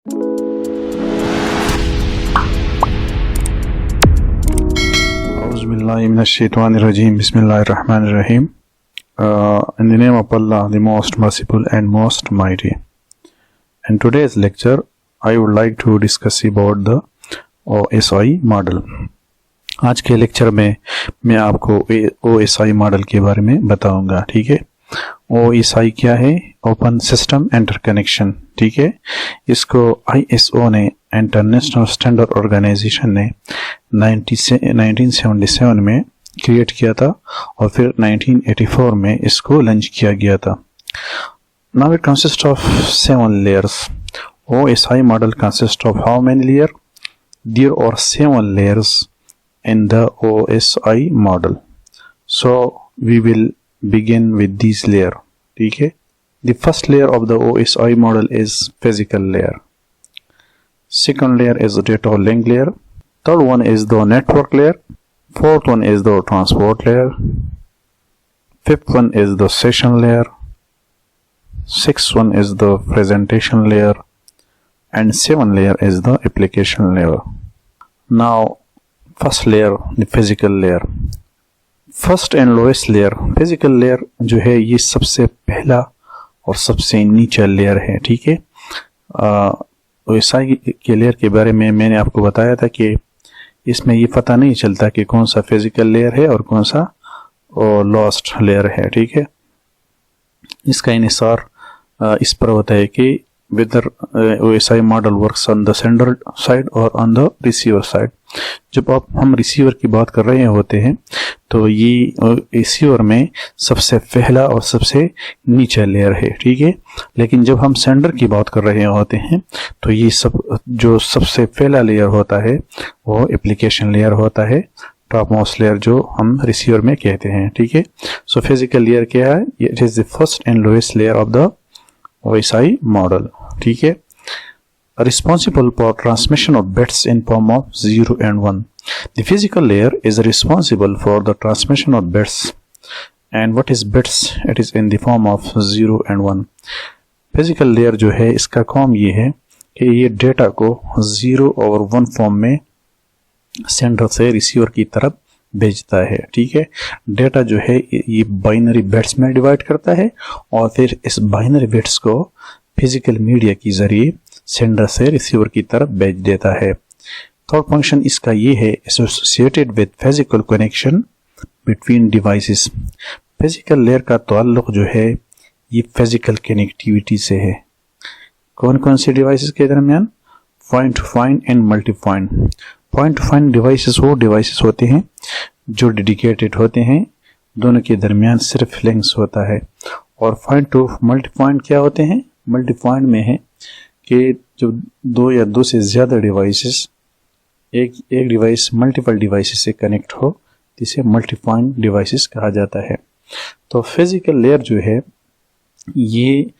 Auzubillahiminash-shaytanir-rajim. Bismillahir-rahmanir-rahim. In the name of Allah, the most merciful and most mighty. In today's lecture, I would like to discuss about the OSI model. आज के lecture में मैं आपको OSI model के बारे में बताऊंगा, ठीक है। OSI क्या है? ओपन सिस्टम इंटरकनेक्शन, ठीक है। इसको ISO ने, इंटरनेशनल स्टैंडर्ड ऑर्गेनाइजेशन ने 1977 में क्रिएट किया था और फिर 1984 में इसको लॉन्च किया गया था। Now it consist of 7 layers. OSI model consist of how many layer? There are 7 layers in the OSI model. So we will begin with these layer, ठीक है। The first layer of the OSI model is physical layer. Second layer is the data link layer. Third one is the network layer. Fourth one is the transport layer. Fifth one is the session layer. Sixth one is the presentation layer. And 7th layer is the application layer. Now first layer, the physical layer. First and lowest layer, physical layer जो है ये सबसे पहला और सबसे नीचा layer है, ठीक है। OSI के लेयर के बारे में मैंने आपको बताया था कि इसमें ये पता नहीं चलता कि कौन सा फिजिकल लेयर है और कौन सा लोएस्ट लेयर है, ठीक है। इसका इन्हिसार इस पर होता है कि whether OSI model works on the sender side or on the receiver side. जब हम रिसीवर की बात कर रहे होते हैं तो ये रिसीवर में सबसे पहला और सबसे नीचा लेयर है, ठीक है। लेकिन जब हम सेंडर की बात कर रहे होते हैं तो ये सब जो सबसे पहला लेयर होता है वो एप्लीकेशन लेयर होता है, टॉप मोस्ट लेयर जो हम रिसीवर में कहते हैं, ठीक है। सो फिजिकल लेयर क्या है? It is the first and lowest layer of the OSI model, ठीक है। Responsible for transmission of bits in form of 0 and 1. The physical layer is responsible for the transmission of bits. And what is bits? It is in the form of 0 and 1. Physical layer जो है इसका काम ये है कि ये data को 0 और 1 फॉर्म में सेंडर से रिसीवर की तरफ भेजता है, ठीक है। डेटा जो है ये बाइनरी बिट्स में डिवाइड करता है और फिर इस बाइनरी बिट्स को फिजिकल मीडिया के जरिए सेंडर से रिसीवर की तरफ भेज देता है। थर्ड फंक्शन इसका ये है, associated with physical connection between devices. Physical layer का ताल्लुक जो है ये फिजिकल कनेक्टिविटी से है। कौन कौन से डिवाइसेस के दरमियान? Point to point and multi point. Point to point devices वो डिवाइसेस होते हैं जो डेडिकेटेड होते हैं, दोनों के दरमियान सिर्फ लिंक्स होता है। और पॉइंट टू मल्टी पॉइंट क्या होते हैं? मल्टी पॉइंट में है कि जब 2 या 2 से ज़्यादा डिवाइसेस एक डिवाइस मल्टीपल डिवाइसेस से कनेक्ट हो तो इसे मल्टी पॉइंट डिवाइसेस कहा जाता है। तो फिजिकल लेयर जो है ये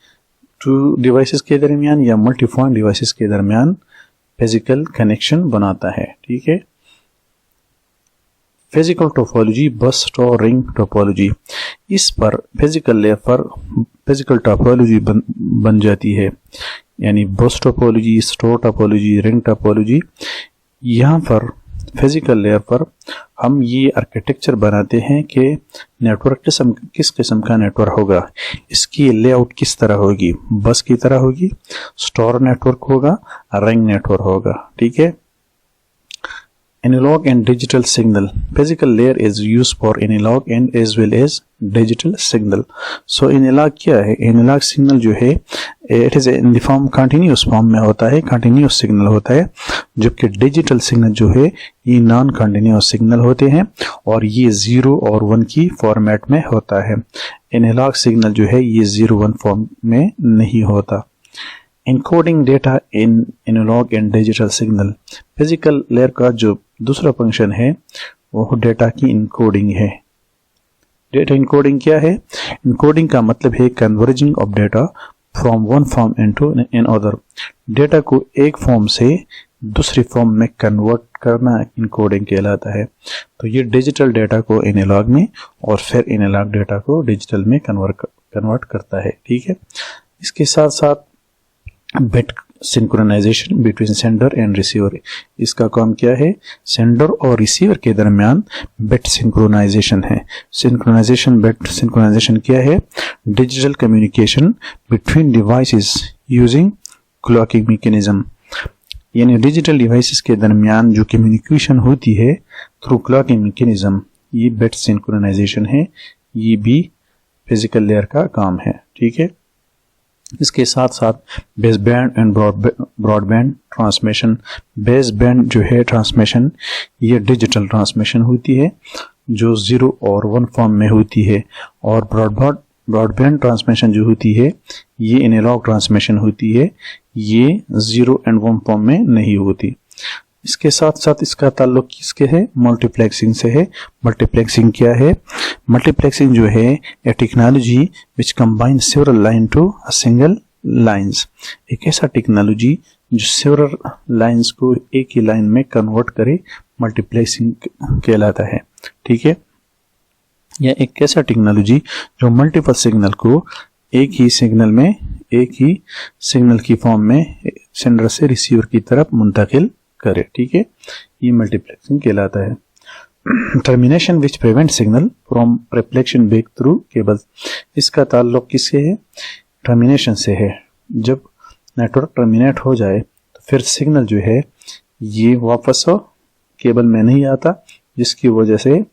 2 डिवाइसेस के दरमियान या मल्टी पॉइंट डिवाइसेस के दरमियान फिजिकल कनेक्शन बनाता है, ठीक है। फिजिकल टोपोलॉजी, बस और रिंग टोपोलॉजी, इस पर फिजिकल लेयर पर फिजिकल टोपोलॉजी बन जाती है, यानी बस topology, store topology, ring topology. यहाँ पर फिजिकल लेयर पर हम ये आर्किटेक्चर बनाते हैं कि नेटवर्क किस किस्म का नेटवर्क होगा, इसकी लेआउट किस तरह होगी, बस की तरह होगी, स्टोर नेटवर्क होगा, रिंग नेटवर्क होगा, ठीक है। Analog and digital signal. Physical layer is used for analog and as well as digital signal. So analog क्या है? Analog signal जो है it is in the form continuous form में होता है, continuous signal होता है, जबकि digital signal जो है ये non continuous signal होते हैं और ये 0 और 1 की फॉर्मेट में होता है। Analog signal जो है ये 0-1 फॉर्म में नहीं होता। Encoding data in analog and digital signal. Physical layer का जो दूसरा फंक्शन है वो डेटा की इनकोडिंग है। डेटा इनकोडिंग क्या है? इनकोडिंग का मतलब है converging of data from one form into an other. Data को एक फॉर्म से दूसरी फॉर्म में कन्वर्ट करना इनकोडिंग कहलाता है। तो ये डिजिटल डेटा को एनालॉग में और फिर एनालॉग डेटा को डिजिटल में कन्वर्ट करता है, ठीक है। इसके साथ साथ bit synchronisation between sender and receiver. इसका काम क्या है? सेंडर और रिसीवर के दरमियान बिट सिंक्रोनाइजेशन है। बिट सिंक्रोनाइजेशन क्या है? Digital communication between devices using clocking mechanism, यानी डिजिटल डिवाइसेस के दरमियान जो कम्युनिकेशन होती है थ्रू क्लॉकिंग मैकेनिज्म, ये बिट सिंक्रोनाइजेशन है। ये भी फिजिकल लेयर का काम है, ठीक है। इसके साथ साथ base band and broadband transmission. Base band जो है ट्रांसमिशन, ये डिजिटल ट्रांसमिशन होती है जो 0 और 1 फॉर्म में होती है, और ब्रॉडबैंड ट्रांसमिशन जो होती है ये एनालॉग ट्रांसमिशन होती है, ये 0 और 1 फॉर्म में नहीं होती। इसके साथ साथ इसका ताल्लुक किसके है? मल्टीप्लेक्सिंग से है। मल्टीप्लेक्सिंग क्या है? मल्टीप्लेक्सिंग जो है a technology which combine several line to a single lines. एक ऐसा टेक्नोलॉजी जो सेवरल लाइंस को एक ही लाइन में कन्वर्ट करे, मल्टीप्लेक्सिंग कहलाता है, ठीक है। यह एक ऐसा टेक्नोलॉजी जो मल्टीपल सिग्नल को एक ही सिग्नल की फॉर्म में सेंडर से रिसीवर की तरफ मुंतकिल करे, ठीक है। ये मल्टीप्लेक्सिंग कहलाता है। Termination which prevent signal from reflection back through cable. इसका ताल्लुक किससे है? टर्मिनेशन से है। जब नेटवर्क टर्मिनेट हो जाए तो फिर सिग्नल जो है ये वापस केबल में नहीं आता, जिसकी वजह से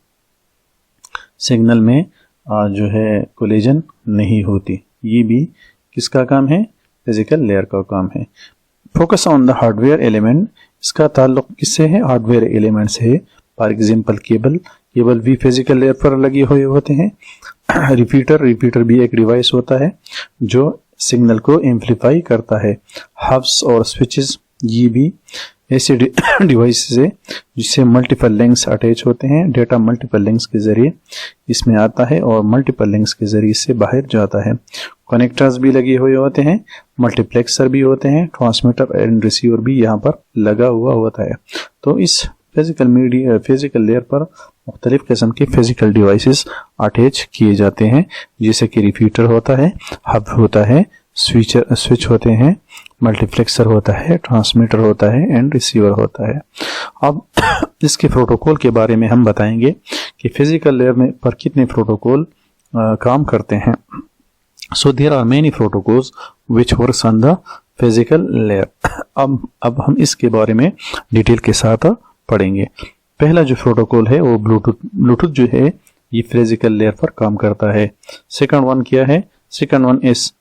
सिग्नल में जो है कोलिजन नहीं होती। ये भी किसका काम है? फिजिकल लेयर का काम है। Focus on the hardware element. इसका ताल्लुक किससे है? हार्डवेयर एलिमेंट से है। फॉर एग्जांपल केबल भी फिजिकल लेयर पर लगे हुए होते हैं। रिपीटर भी एक डिवाइस होता है जो सिग्नल को एम्पलीफाई करता है। हब्स और स्विचेस ये भी ऐसे डिवाइसेस है जिससे मल्टीपल लिंक्स अटैच होते हैं। डेटा मल्टीपल लिंक्स के जरिए इसमें आता है और मल्टीपल लिंक्स के जरिए से बाहर जाता है। कनेक्टर्स भी लगे हुए होते हैं, मल्टीप्लेक्सर भी होते हैं, ट्रांसमीटर एंड रिसीवर भी यहाँ पर लगा हुआ होता है। तो इस फिजिकल लेयर पर मुख्तलिफ किस्म के फिजिकल डिवाइसेस अटैच किए जाते हैं, जैसे कि रिपीटर होता है, हब होता है, स्विच होते हैं, मल्टीप्लेक्सर होता है, ट्रांसमीटर होता है एंड रिसीवर होता है। अब इसके प्रोटोकॉल के बारे में हम बताएंगे कि फिजिकल लेयर में पर कितने प्रोटोकॉल काम करते हैं। So there are many protocols which works on the physical layer. अब हम इसके बारे में डिटेल के साथ पढ़ेंगे। पहला जो प्रोटोकॉल है वो ब्लूटूथ जो है ये फिजिकल लेयर पर काम करता है। सेकंड वन क्या है? Second one is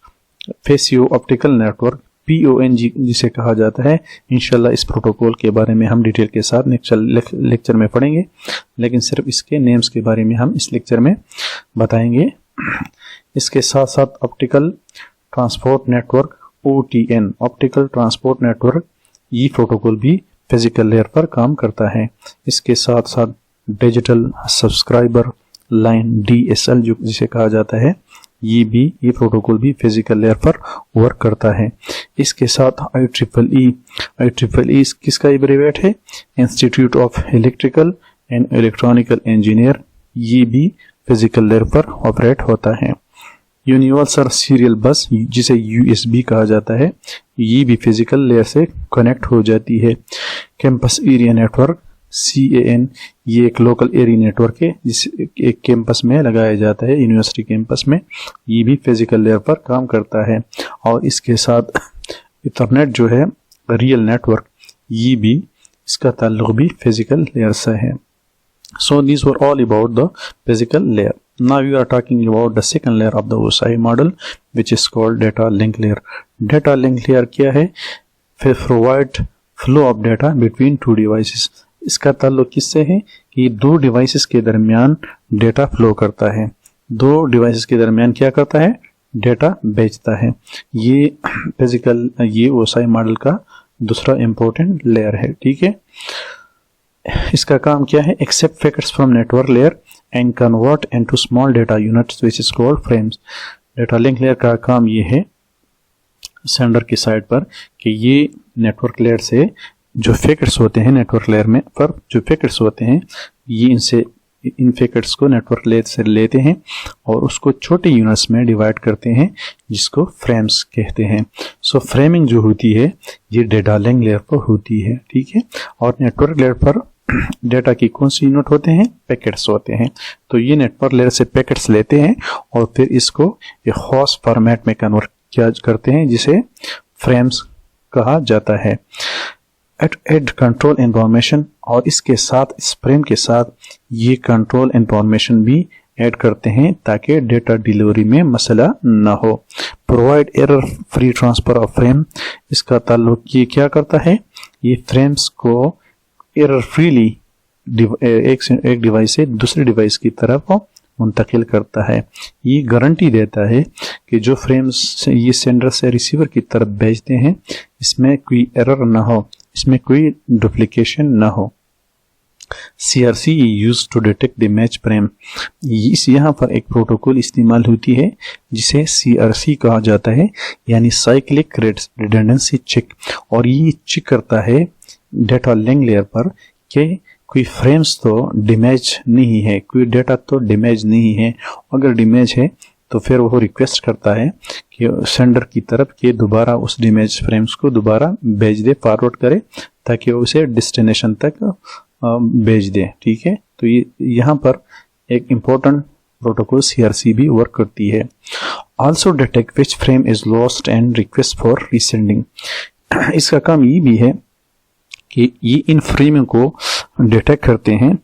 passive optical network, PON जिसे कहा जाता है। इंशाल्लाह इस प्रोटोकॉल के बारे में हम डिटेल के साथ लेक्चर में पढ़ेंगे, लेकिन सिर्फ इसके नेम्स के बारे में हम इस लेक्चर में बताएंगे। इसके साथ साथ optical transport network, OTN optical transport network, ये प्रोटोकॉल भी फिजिकल लेयर पर काम करता है। इसके साथ साथ डिजिटल सब्सक्राइबर लाइन, DSL जिसे कहा जाता है, ये प्रोटोकॉल भी फिजिकल लेयर पर वर्क करता है। इसके साथ IEEE किसका एब्रिवेट है? Institute of electrical and electronical engineer, ये भी फिजिकल लेयर पर ऑपरेट होता है। यूनिवर्सल सीरियल बस जिसे USB कहा जाता है, ये भी फिजिकल लेयर से कनेक्ट हो जाती है। कैंपस एरिया नेटवर्क, CAN, ये एक लोकल एरिया नेटवर्क है जिसे एक कैंपस में लगाया जाता है, यूनिवर्सिटी कैंपस में, ये भी फिजिकल लेयर पर काम करता है। और इसके साथ इथरनेट जो है रियल नेटवर्क, ये भी इसका ताल्लुक भी फिजिकल लेयर से है। So these were all about the physical layer. Now we are talking about the second layer of the OSI model, which is called data link layer. Data link layer क्या है? फिर provide flow of data between two devices. इसका ताल्लुक किससे है कि दो devices के दरमियान डेटा फ्लो करता है। दो डिवाइसेस के दरमियान क्या करता है? डेटा भेजता है। ये OSI मॉडल का दूसरा इंपॉर्टेंट लेयर है, ठीक है। इसका काम क्या है? Accept packets from network layer and convert into small data units which is called frames. Data link layer का काम ये है सेंडर की साइड पर कि ये नेटवर्क लेयर से जो पैकेट्स होते हैं, नेटवर्क लेयर में पर जो पैकेट्स होते हैं, ये इनसे इन पैकेट्स को नेटवर्क लेयर से लेते हैं और उसको छोटे यूनिट्स में डिवाइड करते हैं जिसको फ्रेम्स कहते हैं। सो फ्रेमिंग जो होती है ये डेटा लिंक लेयर पर होती है, ठीक है। और नेटवर्क लेयर पर डेटा की कौन सी यूनिट होते हैं, पैकेट्स होते हैं। तो ये नेटवर्क लेयर से पैकेट्स लेते हैं और फिर इसको एक खास फॉर्मेट में कन्वर्ट किया करते हैं जिसे फ्रेम्स कहा जाता है। एड कंट्रोल इन्फॉर्मेशन, और इसके साथ इस फ्रेम के साथ ये कंट्रोल इन्फॉर्मेशन भी ऐड करते हैं ताकि डेटा डिलीवरी में मसला ना हो। Provide error free transfer of frame, इसका ताल्लुक ये क्या करता है, ये फ्रेम्स को एरर फ्रीली एक डिवाइस से दूसरे डिवाइस की तरफ मुंतकिल करता है। ये गारंटी देता है कि जो फ्रेम्स ये सेंडर से रिसीवर की तरफ भेजते हैं इसमें कोई एरर ना हो, इसमें कोई डुप्लीकेशन ना हो। CRC use to detect the match frame, इस यहाँ पर एक प्रोटोकॉल इस्तेमाल होती है जिसे CRC कहा जाता है, यानी साइक्लिक रिडंडेंसी चेक। और ये चेक करता है डेटा लिंक लेयर पर कि कोई फ्रेम्स तो डैमेज नहीं है, कोई डेटा तो डैमेज नहीं है। अगर डैमेज है तो फिर वो रिक्वेस्ट करता है कि सेंडर की तरफ के दोबारा उस डैमेज फ्रेम्स को दोबारा भेज दे, फॉरवर्ड करे ताकि वो उसे डेस्टिनेशन तक भेज दे, ठीक है। तो ये यहाँ पर एक इम्पोर्टेंट प्रोटोकॉल CRC भी वर्क करती है। Also detect which frame is lost and request for resending, इसका काम ये भी है कि ये इन फ्रेम को डिटेक्ट करते हैं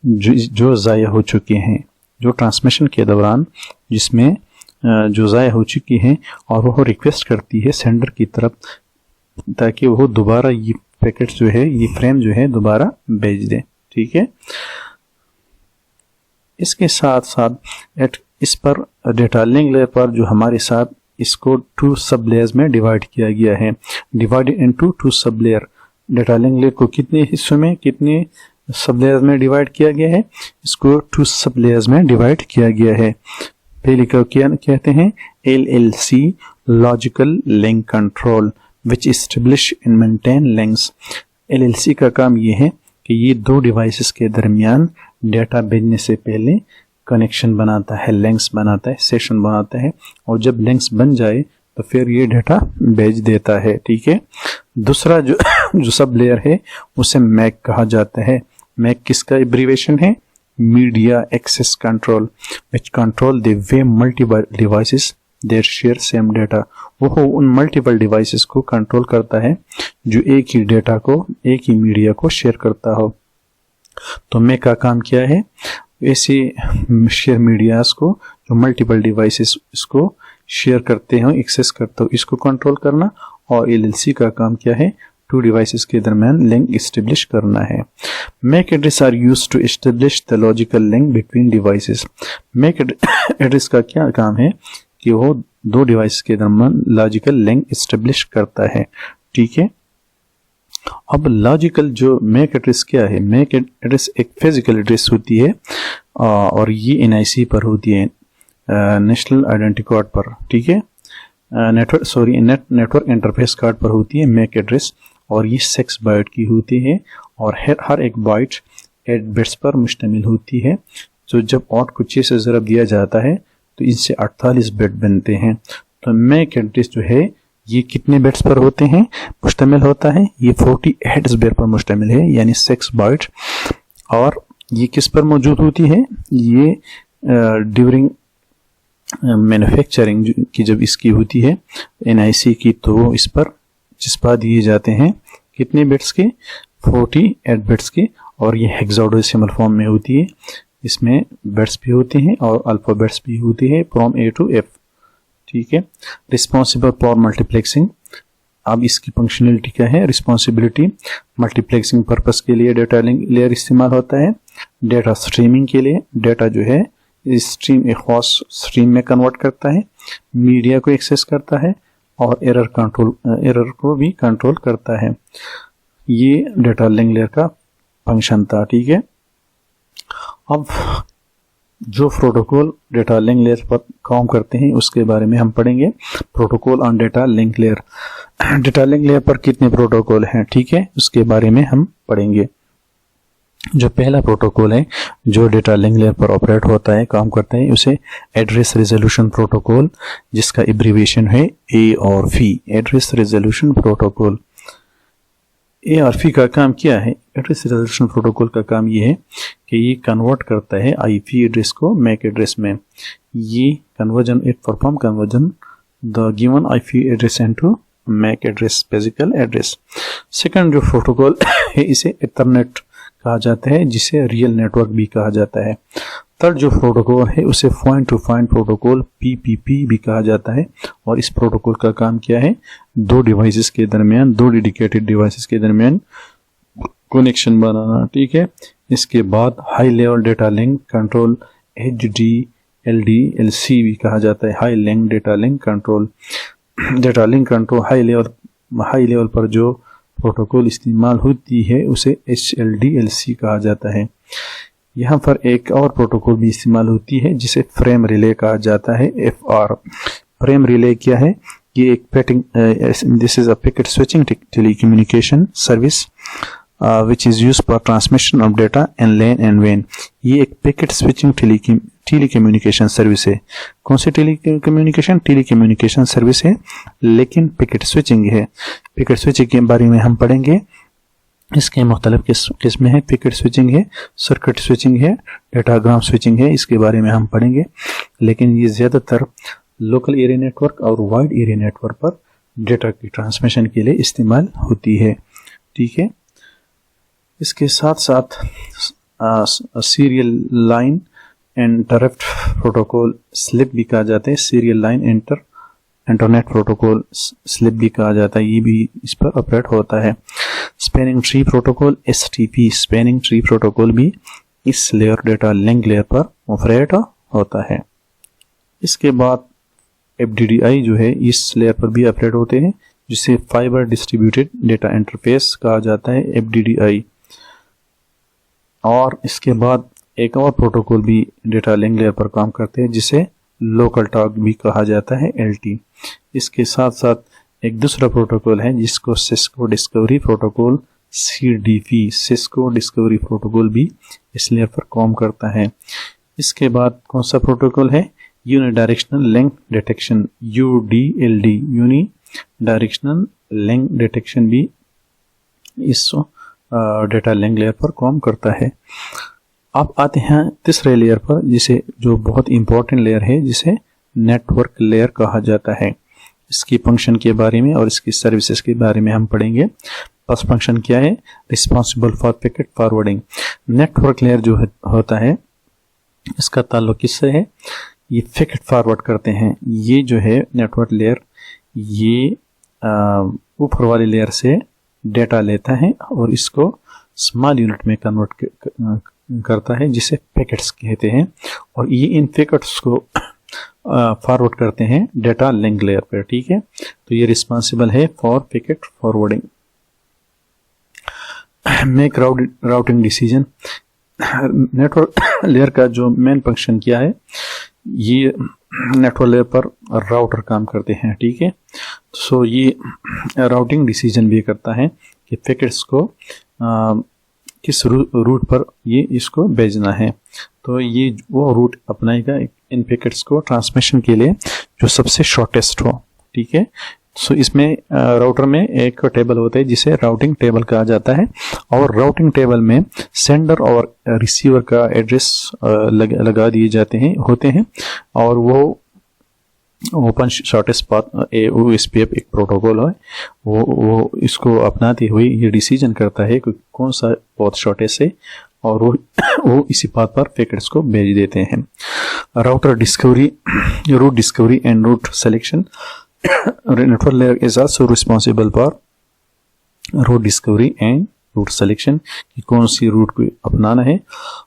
जो ज़ाया हो चुके हैं, जो ट्रांसमिशन के दौरान जिसमें जो ज़ाया हो चुकी हैं, और वो रिक्वेस्ट करती है सेंडर की तरफ ताकि वो दोबारा ये पैकेट जो है, ये फ्रेम जो है दोबारा भेज दे, ठीक है। इसके साथ साथ इस पर डेटा लिंक लेयर पर जो हमारे साथ इसको 2 सब लेयर्स में डिवाइड किया गया है, divided into 2 sub layer. Data link layer को कितने हिस्सों में, कितने सब लेयर्स में डिवाइड किया गया है, इसको 2 सब लेयर्स में डिवाइड किया गया है। पहले को क्या कहते हैं, LLC logical link control which establish and maintain links. LLC का काम ये है कि ये 2 डिवाइसेस के दरमियान डेटा भेजने से पहले कनेक्शन बनाता है, लिंक्स बनाता है, सेशन बनाता है, और जब लिंक्स बन जाए तो फिर ये डेटा भेज देता है, ठीक है। दूसरा जो सब लेयर है उसे मैक कहा जाता है। मैक किसका एब्रीवेशन है, media access control, which control the way multiple devices there share same data. वो उन मल्टीपल डिवाइसेस को कंट्रोल करता है जो एक ही डेटा को, एक ही मीडिया को शेयर करता हो। तो मैक का काम क्या है, ऐसे शेयर मीडियाज को जो मल्टीपल डिवाइसेस इसको शेयर करते हो, एक्सेस करते हो, इसको कंट्रोल करना। और LLC का काम क्या है, 2 डिवाइसेस के दरमियान लिंक एस्टेब्लिश करना है। MAC address are used to establish the logical link between devices. MAC address का क्या काम है कि वो 2 डिवाइस के दरमियान लॉजिकल लिंक एस्टेब्लिश करता है, ठीक है। अब लॉजिकल जो मैक एड्रेस क्या है, मैक एड्रेस एक फिजिकल एड्रेस होती है और ये NIC पर होती है, नेशनल आइडेंटिटी कार्ड पर, ठीक है। नेटवर्क इंटरफेस कार्ड पर होती है मैक एड्रेस, और ये 6 बाइट की होती है और हर एक बाइट 8 बिट्स पर मुश्तमिल होती है। तो जब 8 को 6 से ज़रब दिया जाता है तो इनसे 48 बिट बनते हैं। तो मैक एड्रेस जो है ये कितने बिट्स पर होते हैं, मुश्तमिल होता है, ये 48 बिट पर मुश्तमिल है, यानी 6 बाइट। और ये किस पर मौजूद होती है, ये ड्यूरिंग मैन्युफैक्चरिंग की जब इसकी होती है NIC की, तो इस पर चिस्पा दिए जाते हैं कितने बिट्स के, 48 बिट्स के। और ये हेक्साडेसिमल फॉर्म में होती है, इसमें बिट्स भी होते हैं और अल्फाबेट्स भी होती है फ्रॉम A to F, ठीक है। रिस्पॉन्सिबल फॉर मल्टीप्लेक्सिंग, अब इसकी फंक्शनलिटी क्या है, रिस्पॉन्सिबिलिटी मल्टीप्लेक्सिंग पर्पस के लिए डेटा लिंक लेयर इस्तेमाल होता है। डेटा स्ट्रीमिंग के लिए डेटा जो है स्ट्रीम एक खास स्ट्रीम में कन्वर्ट करता है, मीडिया को एक्सेस करता है और एरर को भी कंट्रोल करता है। ये डेटा लिंक लेयर का फंक्शन था, ठीक है। अब जो प्रोटोकॉल डेटा लिंक लेयर पर काम करते हैं उसके बारे में हम पढ़ेंगे। Protocol on data link layer, data link layer पर कितने प्रोटोकॉल हैं, ठीक है, उसके बारे में हम पढ़ेंगे। जो पहला प्रोटोकॉल है जो डेटा लिंक लेयर पर ऑपरेट होता है, काम करता है, उसे एड्रेस रेजोल्यूशन प्रोटोकॉल, जिसका एब्रीविएशन है ARP, address resolution protocol. ARP का काम क्या है? एड्रेस रेजोल्यूशन प्रोटोकॉल का काम ये है कि ये कन्वर्ट करता है IP एड्रेस को MAC एड्रेस में। ये conversion, it perform conversion the given IP address into MAC address, physical address. Second जो प्रोटोकॉल है इसे इथरनेट कहा जाता है, जिसे रियल नेटवर्क भी कहा जाता है। थर्ड जो प्रोटोकॉल है उसे point to point protocol PPP भी कहा जाता है। और इस प्रोटोकॉल का काम क्या है? दो डिवाइसेस के दरमियान, दो डेडिकेटेड डिवाइसेस के दरमियान कनेक्शन बनाना, ठीक है। इसके बाद high level data link control, HDLC भी कहा जाता है, high link data link control. Data link control high level पर जो प्रोटोकॉल इस्तेमाल होती है उसे HLDLC कहा जाता है। यहाँ पर एक और प्रोटोकॉल भी इस्तेमाल होती है जिसे फ्रेम रिले कहा जाता है, FR। फ्रेम रिले क्या है? ये एक this is a packet switching telecommunication service which is used for transmission of data in LAN and WAN। ये एक पैकेट स्विचिंग टेलीकम्युनिकेशन सर्विस है। कौन सी टेलीकम्युनिकेशन सर्विस है, लेकिन पैकेट स्विचिंग है। पैकेट स्विचिंग के बारे में हम पढ़ेंगे। इसके मुख्तलिफ किस्में हैं, पैकेट स्विचिंग है, सर्किट स्विचिंग है, डेटाग्राम स्विचिंग है, इसके बारे में हम पढ़ेंगे। लेकिन ये ज़्यादातर लोकल एरिया नेटवर्क और वाइड एरिया नेटवर्क पर डेटा की ट्रांसमिशन के लिए इस्तेमाल होती है, ठीक है। इसके साथ साथ serial line interrupt protocol slip भी कहा जाता है, serial line internet protocol slip भी कहा जाता है, ये भी इस पर ऑपरेट होता है। Spanning tree protocol STP, spanning tree protocol भी इस लेयर डेटा लिंक लेयर पर ऑपरेट होता है। इसके बाद FDDI जो है इस लेयर पर भी ऑपरेट होते हैं, जिसे फाइबर डिस्ट्रीब्यूटेड डेटा इंटरफेस कहा जाता है, FDDI। और इसके बाद एक और प्रोटोकॉल भी डेटा लिंक लेयर पर काम करते हैं, जिसे लोकल टॉक भी कहा जाता है, LT। इसके साथ साथ एक दूसरा प्रोटोकॉल है जिसको Cisco discovery protocol, CDP, Cisco discovery protocol भी इस लेयर पर काम करता है। इसके बाद कौन सा प्रोटोकॉल है? Unidirectional link detection, UDLD, unidirectional link detection भी इस डेटा लिंक लेयर पर काम करता है। अब आते हैं तीसरे लेयर पर, जिसे जो बहुत इंपॉर्टेंट लेयर है, जिसे नेटवर्क लेयर कहा जाता है। इसकी फंक्शन के बारे में और इसकी सर्विसेज के बारे में हम पढ़ेंगे। फर्स्ट फंक्शन क्या है? Responsible for packet forwarding. Network layer जो होता है इसका ताल्लुक किससे है? ये पैकेट फॉरवर्ड करते हैं। ये जो है नेटवर्क लेयर, ये ऊपर वाली लेयर से डेटा लेता है और इसको स्मॉल यूनिट में कन्वर्ट करता है, जिसे पैकेट्स कहते हैं। और ये इन पैकेट्स को फॉरवर्ड करते हैं डेटा लिंक लेयर पर, ठीक है। तो ये रिस्पॉन्सिबल है for packet forwarding. Make routing decision. Network layer का जो मेन फंक्शन क्या है? ये नेटवर्क लेयर पर राउटर काम करते हैं, ठीक है। सो ये राउटिंग डिसीजन भी करता है कि पैकेट्स को किस रूट पर ये इसको भेजना है। तो ये वो रूट अपनाएगा इन पैकेट्स को ट्रांसमिशन के लिए जो सबसे शॉर्टेस्ट हो, ठीक है। सो इसमें राउटर में एक टेबल होता है जिसे राउटिंग टेबल कहा जाता है, और राउटिंग टेबल में सेंडर और रिसीवर का एड्रेस लगा दिए जाते हैं होते हैं, और वो ओपन शॉर्टेस्ट पाथ OSPF एक प्रोटोकॉल है, वो इसको अपनाते हुए ये डिसीजन करता है कि कौन सा पाथ शॉर्टेस्ट है, और वो इसी पाथ पर पैकेट्स को भेज देते हैं। Router discovery, route discovery and route selection. Network layer is also responsible for route discovery and route selection, कि कौन सी रूट को अपनाना है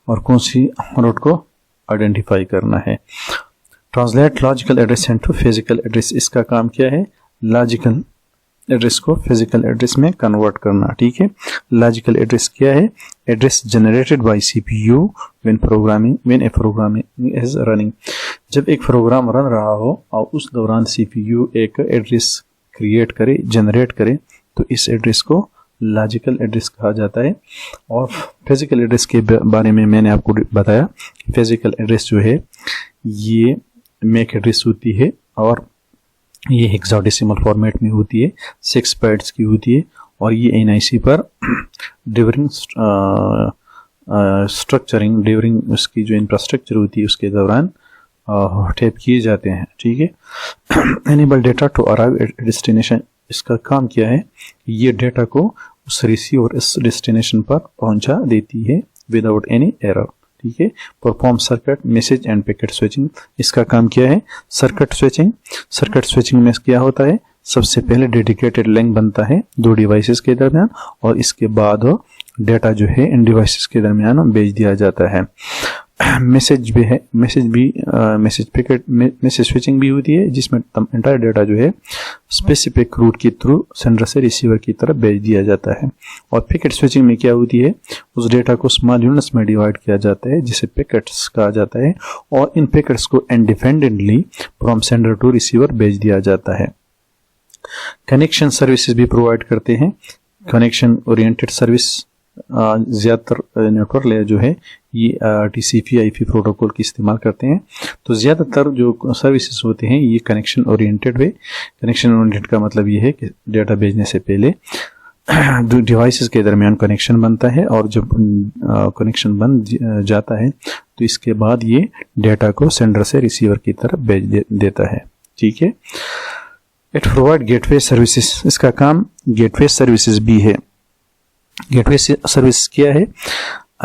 और कौन सी रूट को आइडेंटिफाई करना है। Translate logical address into physical address. इसका काम क्या है? लॉजिकल एड्रेस को फिजिकल एड्रेस में कन्वर्ट करना, ठीक है। लॉजिकल एड्रेस क्या है? Address generated by CPU when A programming is running. जब एक प्रोग्राम रन रहा हो और उस दौरान CPU एक एड्रेस क्रिएट करे, जनरेट करे, तो इस एड्रेस को लॉजिकल एड्रेस कहा जाता है। और फिजिकल एड्रेस के बारे में मैंने आपको बताया, फिजिकल एड्रेस जो है ये मैक एड्रेस होती है और ये हेक्साडेसिमल फॉर्मेट में होती है, 6 बाइट्स की होती है और ये एनआईसी पर ड्यूरिंग स्ट्रक्चरिंग, ड्यूरिंग उसकी जो इंफ्रास्ट्रक्चर होती है उसके दौरान टैप किए जाते हैं। ठीक है। Enable data to arrive at destination, इसका काम क्या है, ये डेटा को उस रिसीवर इस डेस्टिनेशन पर पहुंचा देती है विदाउट एनी एरर। ठीक है। Perform circuit message end packet switching, इसका काम क्या है, सर्किट स्विचिंग। सर्किट स्विचिंग में क्या होता है, सबसे पहले डेडिकेटेड लिंक बनता है 2 डिवाइसेस के दरमियान और इसके बाद डेटा जो है इन डिवाइसेस के दरमियान भेज दिया जाता है। मैसेज भी है, मैसेज पैकेट मैसेज स्विचिंग भी होती है जिसमें एंटायर डेटा जो है स्पेसिफिक रूट के थ्रू सेंडर से रिसीवर की तरफ भेज दिया जाता है। और पैकेट स्विचिंग में क्या होती है, उस डेटा को स्मॉल यूनिट्स में डिवाइड किया जाता है जिसे पैकेट्स कहा जाता है और इन पैकेट्स को independently from sender to receiver भेज दिया जाता है। कनेक्शन सर्विसेज भी प्रोवाइड करते हैं। कनेक्शन ओरिएंटेड सर्विस ज़्यादातर नेटवर्क लेयर जो है ये TCP IP प्रोटोकॉल की इस्तेमाल करते हैं। तो ज़्यादातर जो सर्विसेज होते हैं ये कनेक्शन ओरिएंटेड है। कनेक्शन ओरिएंटेड का मतलब ये है कि डेटा भेजने से पहले डिवाइसेस के दरमियान कनेक्शन बनता है और जब कनेक्शन बन जाता है तो इसके बाद ये डेटा को सेंडर से रिसीवर की तरफ भेज देता है। ठीक है। इट प्रोवाइड गेटवे सर्विसेज, इसका काम गेटवे सर्विसेज भी है। गेटवे सर्विस क्या है,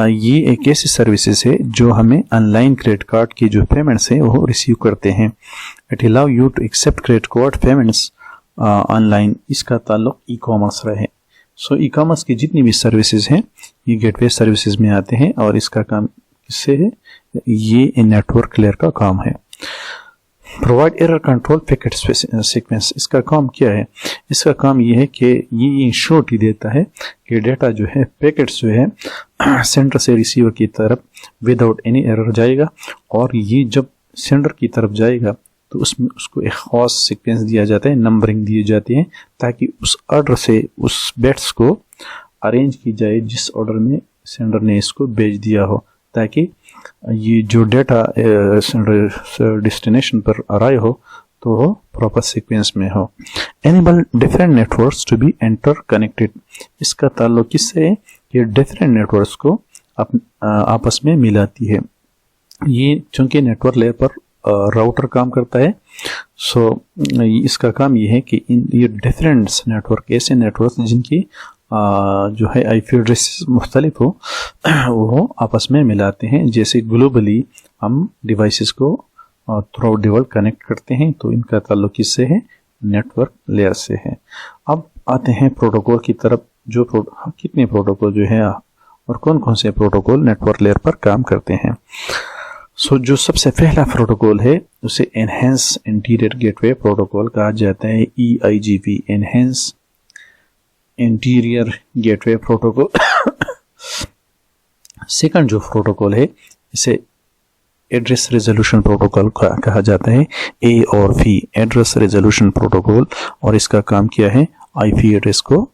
ये एक ऐसी सर्विसेज है जो हमें ऑनलाइन क्रेडिट कार्ड की जो पेमेंट्स है वो रिसीव करते हैं। It allow you to accept credit card payments online, इसका ताल्लुक ई कॉमर्स रहे। सो ई कॉमर्स की जितनी भी सर्विसेज हैं ये गेटवे सर्विसेज में आते हैं और इसका काम किससे है, ये नेटवर्क लेयर का काम है। Provide error control packet sequence, इसका काम क्या है, इसका काम ये है कि ये इंश्योरिटी देता है कि डेटा जो है पैकेट्स जो है सेंडर से रिसीवर की तरफ विदाउट एनी एरर जाएगा और ये जब सेंडर की तरफ जाएगा तो उसमें उसको एक खास सीक्वेंस दिया जाता है, नंबरिंग दी जाती है ताकि उस ऑर्डर से उस बिट्स को अरेंज की जाए जिस ऑर्डर में सेंडर ने इसको भेज दिया हो, ताकि ये जो डेटा डेस्टिनेशन पर अराइव हो तो वो प्रॉपर सीक्वेंस में हो। Enable different networks to be interconnected, इसका ताल्लुक किससे है कि डिफरेंट नेटवर्क्स को आपस में मिलाती है। ये चूंकि नेटवर्क लेयर पर राउटर काम करता है, सो इसका काम ये है कि ये डिफरेंट नेटवर्क, ऐसे नेटवर्क जिनकी जो है IP एड्रेस मुख्तलिफ हो वो आपस में मिलाते हैं। जैसे ग्लोबली हम डिवाइसेस को through out the world connect करते हैं तो इनका ताल्लुक किससे है, नेटवर्क लेयर से है। अब आते हैं प्रोटोकॉल की तरफ, जो कितने प्रोटोकॉल जो है और कौन कौन से प्रोटोकॉल नेटवर्क लेयर पर काम करते हैं। सो जो सबसे पहला प्रोटोकॉल है उसे एनहेंस इंटीरियर गेटवे प्रोटोकॉल कहा जाता है, EIGP, enhance interior gateway protocol. Second जो प्रोटोकॉल है इसे एड्रेस रेजोल्यूशन प्रोटोकॉल कहा जाता है, ARP, एड्रेस रेजोल्यूशन प्रोटोकॉल। और इसका काम क्या है, IP एड्रेस को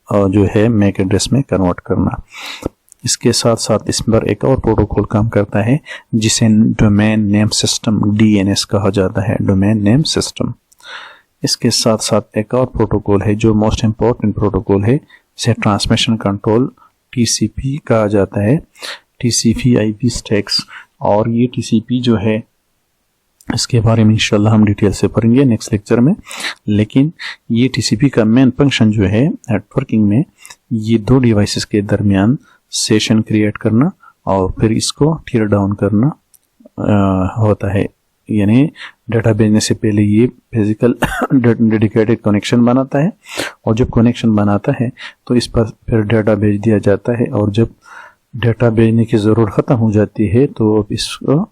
जो है मैक एड्रेस में कन्वर्ट करना। इसके साथ साथ इस पर एक और प्रोटोकॉल काम करता है जिसे डोमेन नेम सिस्टम, DNS कहा जाता है, डोमेन नेम सिस्टम। इसके साथ साथ एक और प्रोटोकॉल है जो मोस्ट इम्पोर्टेंट प्रोटोकॉल है, इसे ट्रांसमिशन कंट्रोल TCP कहा जाता है, TCP/IP स्टैक्स। और ये TCP जो है इसके बारे में इंशाल्लाह हम डिटेल से पढ़ेंगे नेक्स्ट लेक्चर में। लेकिन ये TCP का मेन फंक्शन जो है नेटवर्किंग में, ये 2 डिवाइसेस के दरमियान सेशन क्रिएट करना और फिर इसको टीयर डाउन करना होता है। यानी डेटा भेजने से पहले ये फिजिकल डेडिकेटेड कनेक्शन बनाता है और जब कनेक्शन बनाता है तो इस पर फिर डेटा भेज दिया जाता है और जब डेटा भेजने की ज़रूरत ख़त्म हो जाती है तो इसको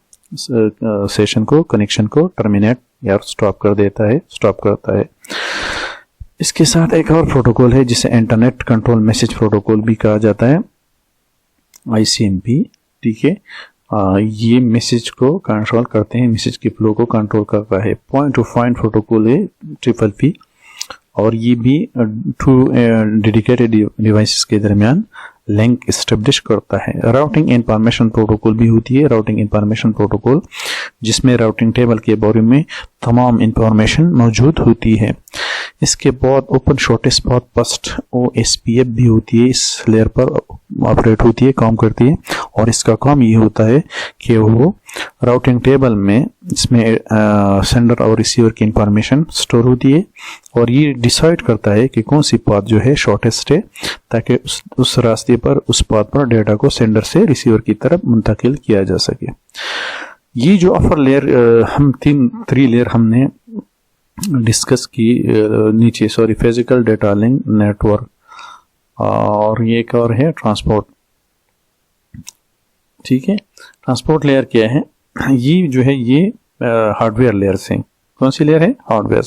सेशन को, कनेक्शन को टर्मिनेट या स्टॉप करता है। इसके साथ एक और प्रोटोकॉल है जिसे इंटरनेट कंट्रोल मैसेज प्रोटोकॉल भी कहा जाता है, ICMP। ठीक है। ये मैसेज को कंट्रोल करते हैं, मैसेज के फ्लो को कंट्रोल करता है। पॉइंट टू पॉइंट प्रोटोकॉल है, PPP। और ये भी टू डेडिकेटेड डिवाइसेस के दरमियान लिंक एस्टेब्लिश करता है। राउटिंग इंफॉर्मेशन प्रोटोकॉल भी होती है, राउटिंग इंफॉर्मेशन प्रोटोकॉल, जिसमें राउटिंग टेबल के बारे में तमाम इंफॉर्मेशन मौजूद होती है। इसके बाद open shortest path first OSPF भी होती है, इस लेयर पर ऑपरेट होती है, काम करती है, और इसका काम ये होता है कि वो राउटिंग टेबल में इसमें सेंडर और रिसीवर की इंफॉर्मेशन स्टोर होती है, और ये डिसाइड करता है कि कौन सी पाथ जो है शॉर्टेस्ट है, ताकि उस रास्ते पर, उस पाथ पर डेटा को सेंडर से रिसीवर की तरफ मुंतकिल किया जा सके। ये जो अपर लेयर हम थ्री लेयर हमने डिस्कस की नीचे, sorry, physical data link network, और ये एक और है ट्रांसपोर्ट। ठीक है, ट्रांसपोर्ट लेयर क्या है? ये जो है ये हार्डवेयर लेयर से, कौन सी लेयर है? हार्डवेयर।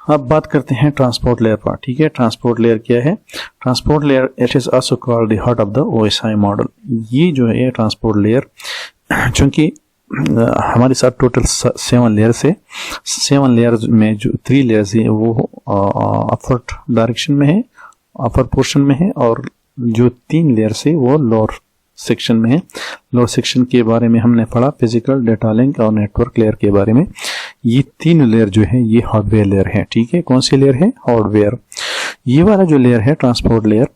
अब बात करते हैं ट्रांसपोर्ट लेयर पर। ठीक है, ट्रांसपोर्ट लेयर क्या है? Transport layer it is also called the heart of the OSI model. ये जो है ट्रांसपोर्ट लेयर, चूंकि हमारे साथ टोटल 7 लेयर्स है, 7 लेयर्स में जो 3 लेयर्स है वो अपर डायरेक्शन में है, अपर पोर्शन में है, और जो 3 लेयर्स है वो लोअर सेक्शन में है। लोअर सेक्शन के बारे में हमने पढ़ा, फिजिकल, डेटा लिंक और नेटवर्क लेयर के बारे में। ये 3 लेयर जो है ये हार्डवेयर लेयर है। ठीक है, कौन सी लेयर है? हार्डवेयर। ये वाला जो लेयर है ट्रांसपोर्ट लेयर,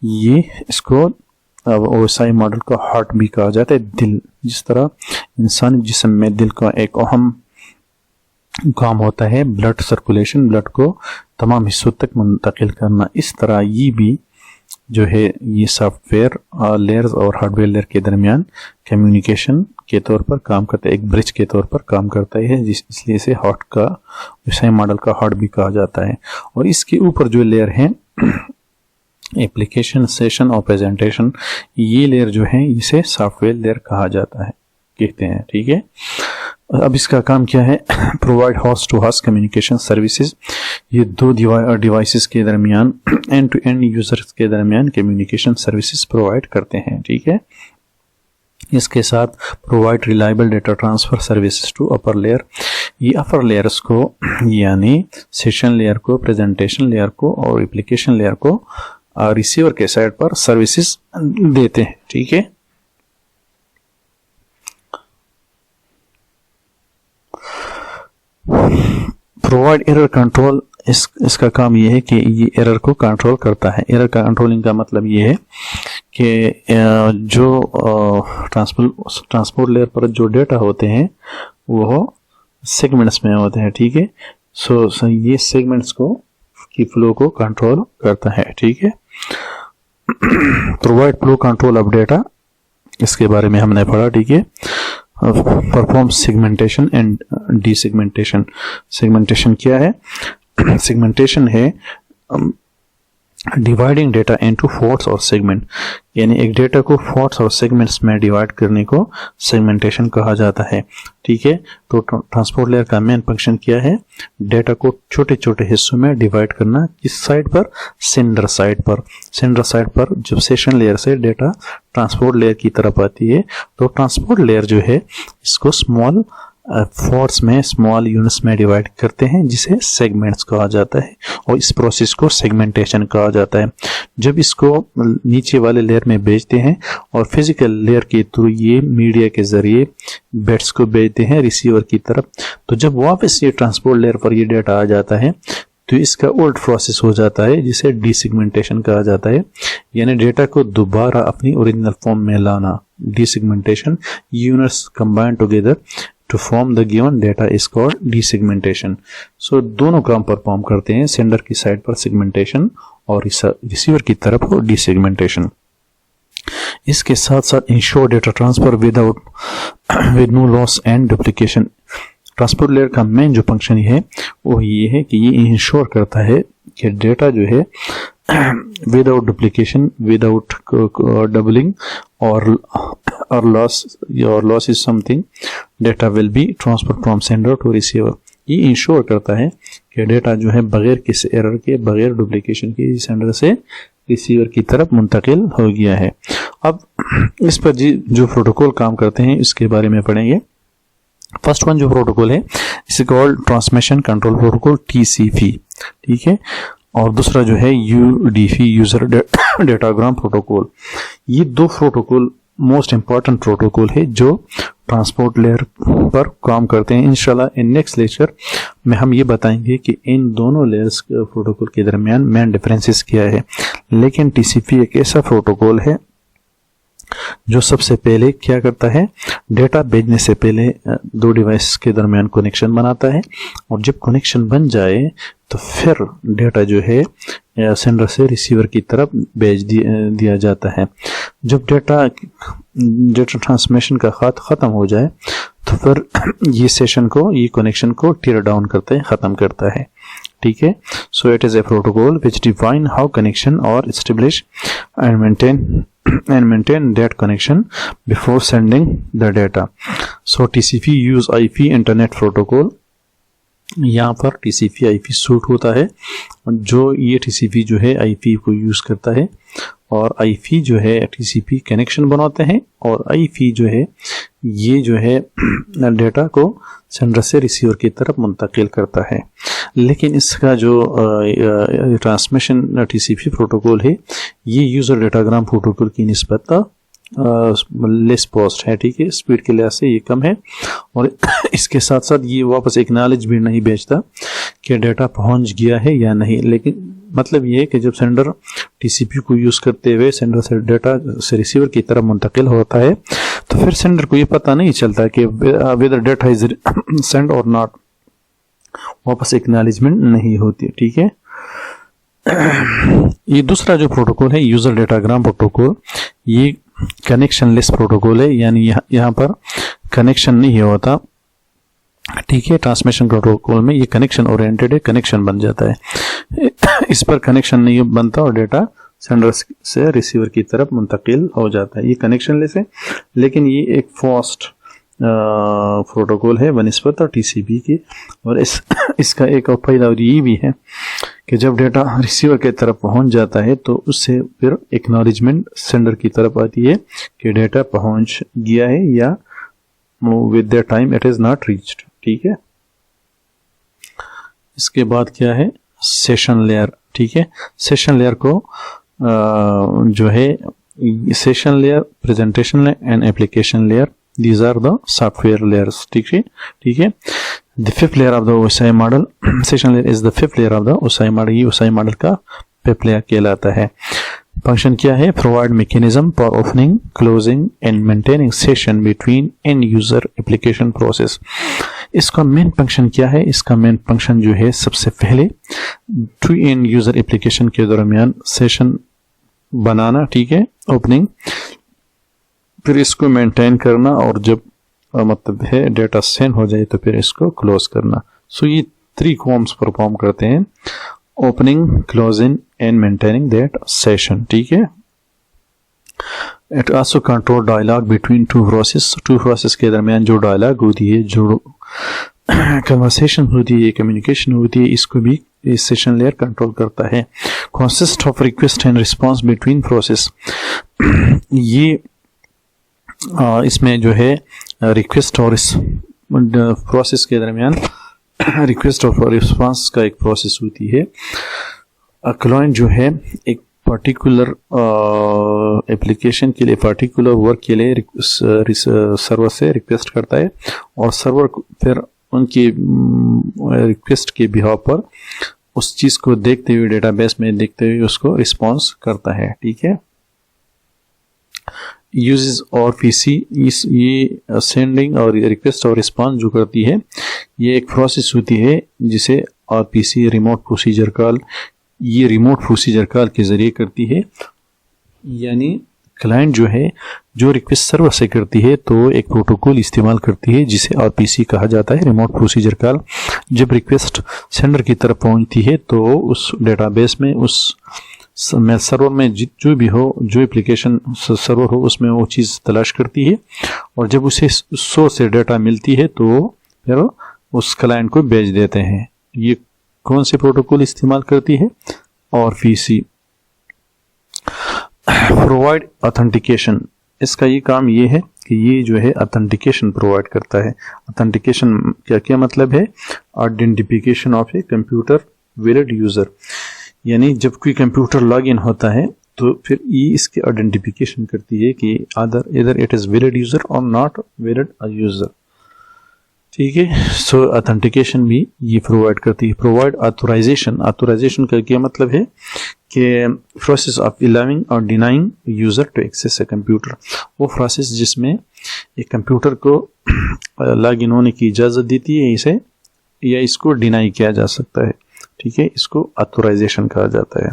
ये इसको OSI मॉडल का हार्ट भी कहा जाता है, दिल। जिस तरह इंसानी जिस्म में दिल का एक अहम काम होता है ब्लड सर्कुलेशन, ब्लड को तमाम हिस्सों तक मुंतकिल करना, इस तरह ये भी जो है ये सॉफ्टवेयर लेयर्स और हार्डवेयर लेयर के दरमियान कम्युनिकेशन के तौर पर काम करता है, एक ब्रिज के तौर पर काम करता है, इसलिए इसे हार्ट का, OSI मॉडल का हार्ट भी कहा जाता है। और इसके ऊपर जो लेयर है एप्लीकेशन, सेशन और प्रेजेंटेशन, ये लेयर जो है इसे सॉफ्टवेयर लेयर कहा जाता है, कहते हैं। ठीक है, अब इसका काम क्या है? Provide host to host communication services. ये 2 डिवाइसेस के दरमियान, एंड टू एंड यूजर्स के दरमियान कम्युनिकेशन सर्विसेज प्रोवाइड करते हैं। ठीक है, इसके साथ provide reliable data transfer services to upper layer. ये अपर लेयर्स को, यानी सेशन लेयर को, प्रेजेंटेशन लेयर को और एप्लीकेशन लेयर को रिसीवर के साइड पर सर्विसेज देते हैं। ठीक है, प्रोवाइड एरर कंट्रोल, इसका काम ये है कि ये एरर को कंट्रोल करता है। एरर कंट्रोलिंग का मतलब ये है कि जो ट्रांसपोर्ट लेयर पर जो डेटा होते हैं वो सेगमेंट्स में होते हैं। ठीक है, सो ये सेगमेंट्स को की फ्लो को कंट्रोल करता है। ठीक है, provide flow control of data, इसके बारे में हमने पढ़ा। ठीक है, परफॉर्म सेगमेंटेशन एंड डीसेगमेंटेशन। सेगमेंटेशन क्या है? सेगमेंटेशन है डिवाइडिंग डेटा इनटू फोर्ट्स और सेगमेंट, यानी एक डेटा को फोर्ट्स और सेगमेंट्स में डिवाइड करने को सेगमेंटेशन कहा जाता है। ठीक है, तो ट्रांसपोर्ट लेयर का मेन फंक्शन क्या है? डेटा को छोटे छोटे हिस्सों में डिवाइड करना। किस साइड पर? सेंडर साइड पर। सेंडर साइड पर जब सेशन लेयर से डेटा ट्रांसपोर्ट लेयर की तरफ आती है, तो ट्रांसपोर्ट लेयर जो है इसको स्मॉल फोर्ट्स में, स्मॉल यूनिट्स में डिवाइड करते हैं, जिसे सेगमेंट्स कहा जाता है, और इस प्रोसेस को सेगमेंटेशन कहा जाता है। जब इसको नीचे वाले लेयर में भेजते हैं और फिजिकल लेयर के थ्रू ये मीडिया के जरिए बिट्स को भेजते हैं रिसीवर की तरफ, तो जब वापस ये ट्रांसपोर्ट लेयर पर ये डेटा आ जाता है तो इसका उल्ट प्रोसेस हो जाता है, जिसे डीसेगमेंटेशन कहा जाता है, यानी डेटा को दोबारा अपनी ओरिजिनल फॉर्म में लाना। Desegmentation, units combine together to form the given data is called desegmentation. So दोनों काम परफॉर्म करते हैं, सेंडर की साइड पर सेगमेंटेशन और रिसीवर की तरफ डिसेगमेंटेशन। इसके साथ साथ ensure data transfer with no loss and duplication. Transport layer का मेन जो फंक्शन है वो ये है कि ये इंश्योर करता है कि डेटा जो है without duplication, without doubling or loss is something, data will be transferred from sender to receiver. ये इंश्योर करता है कि डेटा जो है बगैर किसी एरर के, बगैर डुप्लीकेशन के सेंडर से रिसीवर की तरफ मुंतकिल हो गया है। अब इस पर जो प्रोटोकॉल काम करते हैं इसके बारे में पढ़ेंगे। फर्स्ट वन जो प्रोटोकॉल है इसे called transmission control protocol TCP, ठीक है। और दूसरा जो है UDP यूजर डेटाग्राम प्रोटोकॉल। ये दो प्रोटोकॉल मोस्ट इंपॉर्टेंट प्रोटोकॉल है जो ट्रांसपोर्ट लेयर पर काम करते हैं। इंशाल्लाह इन नेक्स्ट लेक्चर में हम ये बताएंगे कि इन दोनों लेयर्स प्रोटोकॉल के दरमियान मेन डिफरेंसेस क्या है। लेकिन TCP एक ऐसा प्रोटोकॉल है जो सबसे पहले क्या करता है, डेटा भेजने से पहले दो डिवाइस के दरमियान कनेक्शन बनाता है, और जब कनेक्शन बन जाए तो फिर डेटा जो है सेंडर से रिसीवर की तरफ भेज दिया जाता है। जब डेटा ट्रांसमिशन का ख़त्म हो जाए तो फिर ये सेशन को, ये कनेक्शन को टीयर डाउन करते हैं, ख़त्म करता है, ठीक है। So it is a protocol which define how connection और establish and maintain that connection before sending the data. So TCP use IP internet protocol। यहाँ पर TCP IP सूट होता है, जो ये TCP जो है IP को यूज़ करता है, और IP जो है TCP कनेक्शन बनाते हैं, और IP जो है ये जो है डेटा को सेंडर से रिसीवर की तरफ मुंतकिल करता है। लेकिन इसका जो ट्रांसमिशन TCP प्रोटोकॉल है ये यूज़र डेटाग्राम प्रोटोकॉल की निस्बत लेस पोस्ट है, ठीक है। स्पीड के लिहाज से ये कम है, और इसके साथ साथ ये वापस एक्नॉलेज भी नहीं भेजता कि डेटा पहुंच गया है या नहीं। लेकिन मतलब ये है कि जब सेंडर TCP को यूज़ करते हुए सेंडर से डेटा से रिसीवर की तरफ मुंतकिल होता है तो फिर सेंडर को ये पता नहीं चलता कि वेदर डेटा इज सेंड और नॉट, वापस एक्नॉलेजमेंट नहीं होती, ठीक है। ये दूसरा जो प्रोटोकॉल है यूज़र डेटाग्राम प्रोटोकॉल, ये कनेक्शनलेस प्रोटोकॉल है, यानी यहाँ पर कनेक्शन नहीं होता, ठीक है। ट्रांसमिशन प्रोटोकॉल में ये कनेक्शन ओरिएंटेड है, कनेक्शन बन जाता है। इस पर कनेक्शन नहीं बनता और डेटा सेंडर से रिसीवर की तरफ मुंतकिल हो जाता है। ये कनेक्शनलेस है, लेकिन ये एक फास्ट प्रोटोकॉल है बनिस्बत TCP की। और इसका एक और फायदा और ये भी है कि जब डेटा रिसीवर की तरफ पहुंच जाता है तो उससे फिर एक्नॉलेजमेंट सेंडर की तरफ आती है कि डेटा पहुंच गया है या with the time it is not reached, ठीक है। इसके बाद क्या है, सेशन लेयर, ठीक है। सेशन लेयर को जो है session layer, presentation layer and application layer, these are the software layers, ठीक है, ठीक है। The fifth layer of the OSI model, session layer is the fifth layer of the OSI model। ये OSI model का fifth layer कहलाता है। Function क्या है, provide mechanism for opening, closing and maintaining session between end user application process। इसका main function क्या है, इसका मेन फंक्शन जो है सबसे पहले टू एंड यूजर एप्लीकेशन के दरमियान सेशन बनाना, ठीक है, ओपनिंग, फिर इसको मेंटेन करना, और जब मतलब है डेटा सेंड हो जाए तो फिर इसको क्लोज करना। सो ये 3 फॉर्म्स परफॉर्म करते हैं, opening, closing and maintaining that session, ठीक है। It also control dialogue between two process के दरमियान जो डायलॉग होती है, जो कन्वर्सेशन होती है, कम्युनिकेशन होती है, इसको भी इस सेशन लेयर कंट्रोल करता है। Consist of request and response between process, ये इसमें जो है रिक्वेस्ट और इस प्रोसेस के दरमियान रिक्वेस्ट और रिस्पांस का एक प्रोसेस होती है। क्लाइंट जो है एक पर्टिकुलर एप्लीकेशन के लिए, पर्टिकुलर वर्क के लिए सर्वर से रिक्वेस्ट करता है, और सर्वर फिर उनकी रिक्वेस्ट के बिहाव पर उस चीज़ को देखते हुए, डेटाबेस में देखते हुए उसको रिस्पांस करता है, ठीक है। यूजेस और PC, ये सेंडिंग और रिक्वेस्ट और रिस्पांस जो करती है ये एक प्रोसेस होती है जिसे RPC रिमोट प्रोसीजर कॉल, ये रिमोट प्रोसीजर कॉल के ज़रिए करती है। यानी क्लाइंट जो है जो रिक्वेस्ट सर्वर से करती है तो एक प्रोटोकॉल इस्तेमाल करती है जिसे RPC कहा जाता है, रिमोट प्रोसीजर कॉल। जब रिक्वेस्ट सेंडर की तरफ पहुंचती है तो उस डेटाबेस में, उस सर्वर में जो भी हो, जो एप्लीकेशन सर्वर हो, उसमें वो चीज़ तलाश करती है, और जब उसे सोर्स से डेटा मिलती है तो फिर उस क्लाइंट को भेज देते हैं। ये कौन से प्रोटोकॉल इस्तेमाल करती है, RPC। प्रोवाइड ऑथेंटिकेशन, इसका ये काम ये है कि ये जो है ऑथेंटिकेशन प्रोवाइड करता है। ऑथेंटिकेशन क्या क्या मतलब है? Identification of a computer valid user, यानी जब कोई कंप्यूटर लॉग इन होता है तो फिर ये इसकी आइडेंटिफिकेशन करती है कि इधर इट इज वैलिड यूजर और नॉट वैलिड यूजर। ठीक है, सो ऑथेंटिकेशन भी ये प्रोवाइड करती है। प्रोवाइड ऑथोराइजेशन, ऑथोराइजेशन का क्या मतलब है कि प्रोसेस ऑफ अलाउइंग और denying user to access a computer, वो प्रोसेस जिसमें एक कंप्यूटर को लॉग इन होने की इजाज़त देती है इसे, या इसको डिनाई किया जा सकता है। ठीक है, इसको ऑथोराइजेशन कहा जाता है।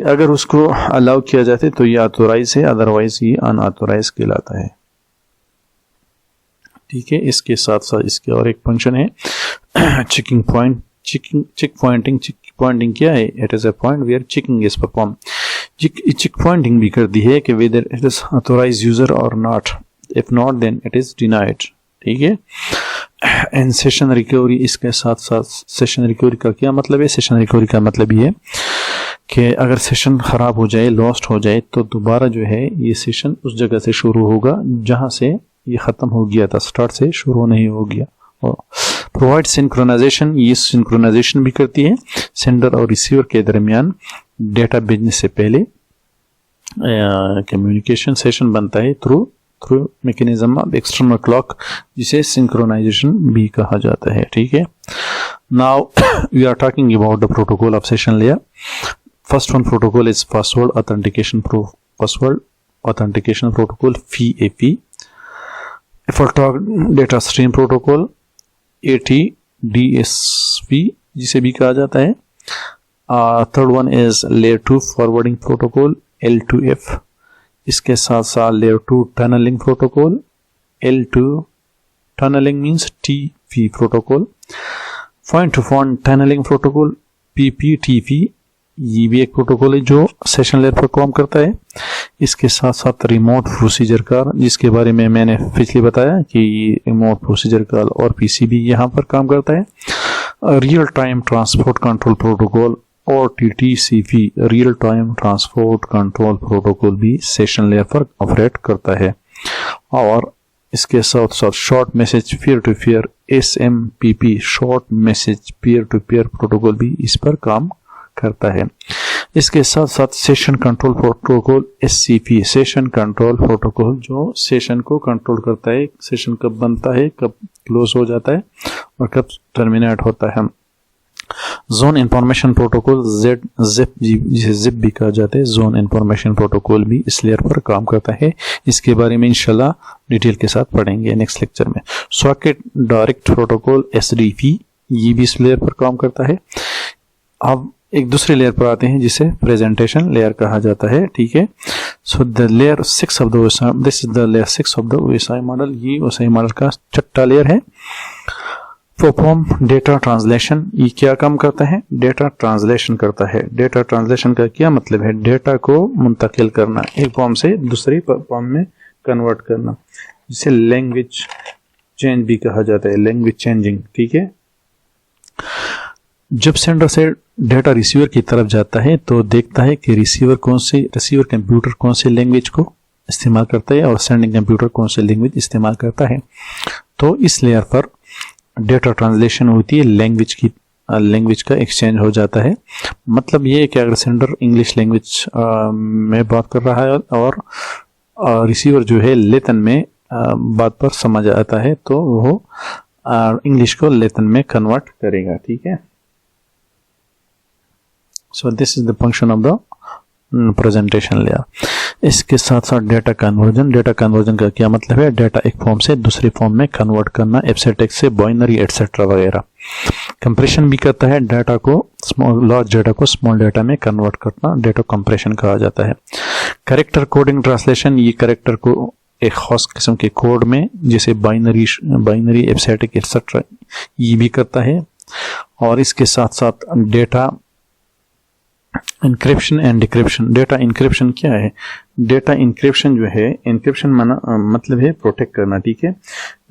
अगर उसको अलाउ किया जाता है तो ये ऑथोराइज है, अदरवाइज ये अनऑथोराइज कहलाता है। ठीक है, इसके साथ साथ इसके और एक फंक्शन है चेकिंग पॉइंट, चेक पॉइंटिंग क्या है? It is a point where checking is perform. Checkpointing भी करती है कि whether it is authorise user और not, if not then it is denied. ठीक है, एंड सेशन रिकवरी, इसके साथ साथ सेशन रिकवरी का क्या मतलब है? सेशन रिकवरी का मतलब ये है कि अगर सेशन खराब हो जाए, लॉस्ट हो जाए, तो दोबारा जो है ये सेशन उस जगह से शुरू होगा जहां से ये खत्म हो गया था, स्टार्ट से शुरू नहीं हो गया। प्रोवाइड सिंक्रोनाइजेशन, ये सिंक्रोनाइजेशन भी करती है सेंडर और रिसीवर के दरमियान डेटा भेजने से पहले। कम्युनिकेशन सेशन बनता है through mechanism of external clock, जिसे सिंक्रोनाइजेशन भी कहा जाता है। ठीक है, now we are talking about the protocol of session layer. First one protocol is password authentication protocol, FAP। If I talk data stream protocol, ATDSP जिसे भी कहा जाता है। Third one is layer 2 forwarding protocol, L2F। इसके साथ साथ layer 2 tunnelling protocol, L2 tunnelling means TP protocol. Point to point tunnelling protocol, PPTP, ये भी एक प्रोटोकॉल है जो सेशन लेयर पर काम करता है। इसके साथ साथ रिमोट प्रोसीजर कॉल, जिसके बारे में मैंने पिछले बताया कि रिमोट प्रोसीजर कॉल और PCB यहाँ पर काम करता है। Real time transport control protocol और TTCP, real time transport control protocol भी सेशन लेयर पर ऑपरेट करता है। और इसके साथ साथ short message peer to peer, SMPP, short message peer to peer protocol भी इस पर काम करता है। इसके साथ साथ session control protocol, SCP, session control protocol, जो सेशन को कंट्रोल करता है, सेशन कब बनता है, कब क्लोज हो जाता है और कब टर्मिनेट होता है। जोन इंफॉर्मेशन प्रोटोकॉल, ZIP, जिसे जिप भी कहा जाता है, जोन इंफॉर्मेशन प्रोटोकॉल भी इस लेयर पर काम करता है। इसके बारे में इंशाल्लाह डिटेल के साथ पढ़ेंगे नेक्स्ट लेक्चर में। सॉकेट डायरेक्ट प्रोटोकॉल, SDP, ये भी इस लेयर पर काम करता है। अब एक दूसरे लेयर पर आते हैं जिसे प्रेजेंटेशन लेयर कहा जाता है। ठीक है, so the layer 6 of the this is the layer 6 of the OSI model. ये OSI मॉडल का छठा लेयर है। परफॉर्म डेटा ट्रांसलेशन, ये क्या काम करता है? डेटा ट्रांसलेशन करता है। डेटा ट्रांसलेशन का क्या मतलब है? डेटा को मुंतकिल करना, एक फॉर्म से दूसरी फॉर्म में कन्वर्ट करना, जिसे लैंग्वेज चेंज भी कहा जाता है, लैंग्वेज चेंजिंग। ठीक है, जब सेंडर से डेटा रिसीवर की तरफ जाता है तो देखता है कि रिसीवर कंप्यूटर कौन से लैंग्वेज को इस्तेमाल करता है और सेंडिंग कंप्यूटर कौन से लैंग्वेज इस्तेमाल करता है। तो इस लेयर पर डेटा ट्रांसलेशन होती है, लैंग्वेज का एक्सचेंज हो जाता है। मतलब ये है कि अगर सेंडर इंग्लिश लैंग्वेज में बात कर रहा है और रिसीवर जो है लेतन में बात पर समझ आता है, तो वो इंग्लिश को लेतन में कन्वर्ट करेगा। ठीक है, so this is the function of the presentation layer। इसके साथ साथ डेटा कन्वर्जन का क्या मतलब है? डेटा एक फॉर्म से दूसरी फॉर्म में कन्वर्ट करना, एफसेटेक्स से बाइनरी एटसेट्रा वगैरह। कंप्रेशन भी करता है, डेटा को लार्ज डेटा को स्मॉल डेटा में कन्वर्ट करना डेटा कंप्रेशन कहा जाता है। कैरेक्टर कोडिंग ट्रांसलेशन, ये कैरेक्टर को एक खास किस्म के कोड में, जैसे बाइनरी एफसेटिक एटसेट्रा, ये भी करता है। और इसके साथ साथ data encryption and decryption. Data encryption क्या है? डेटा इंक्रिप्शन जो है, इंक्रिप्शन मतलब है प्रोटेक्ट करना। ठीक है,